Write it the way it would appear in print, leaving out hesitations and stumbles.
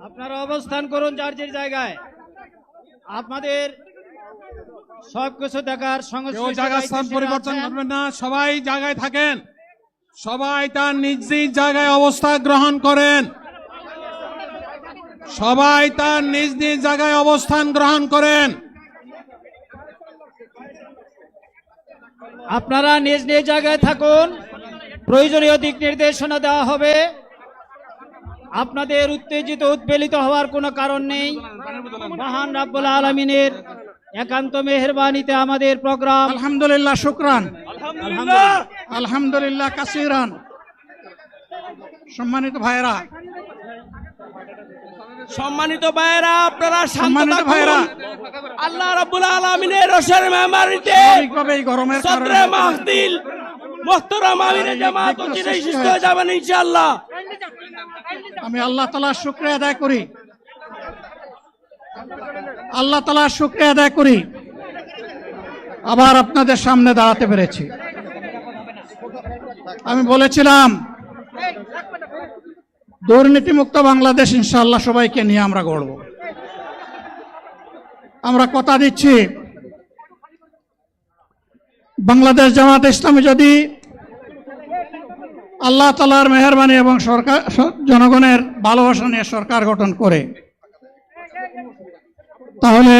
আপনারা অবস্থান করুন যার যার জায়গায়। আপনাদের সবকিছু দেখার কেউ জায়গা স্থান পরিবর্তন করবেন না, সবাই জায়গায় থাকেন, সবাই তার নিজ নিজ জায়গায় অবস্থান গ্রহণ করেন, সবাই তার নিজ নিজ জায়গায় অবস্থান গ্রহণ করেন। আপনারা নিজ নিজ জায়গায় থাকুন, প্রয়োজনীয় দিক নির্দেশনা দেওয়া হবে। আপনাদের উত্তেজিত উদ্বেলিত হওয়ার কোনো কারণ নেই। মহান রাব্বুল আলামিনের একান্ত মেহেরবানিতে আমাদের প্রোগ্রাম আলহামদুলিল্লাহ, শুকরান, আলহামদুলিল্লাহ কাসিরান। সম্মানিত ভাইরা, আপনারা সম্মানিত ভাইরা, আল্লাহ রাব্বুল আলামিনের রসের মেহমানিতে স্বাভাবিকভাবে এই গরমের সদরে মাহফিল মুহতারাম আমিরে জামাত চিরাই সুস্থ হয়ে যাবেন ইনশাআল্লাহ। আমি আল্লাহ তাআলার শুকরিয়া আদায় করি, আল্লাহ তাআলার শুকরিয়া আদায় করি আবার আপনাদের সামনে দাঁড়াতে পেরেছি। আমি বলেছিলাম দুর্নীতিমুক্ত বাংলাদেশ ইনশাআল্লাহ সবাইকে নিয়ে আমরা গড়ব। আমরা কথা দিচ্ছি, বাংলাদেশ জামাত ইসলামী যদি আল্লাহ তাআলার মেহেরবানি এবং সরকার জনগণের ভালোবাসা নিয়ে সরকার গঠন করে, তাহলে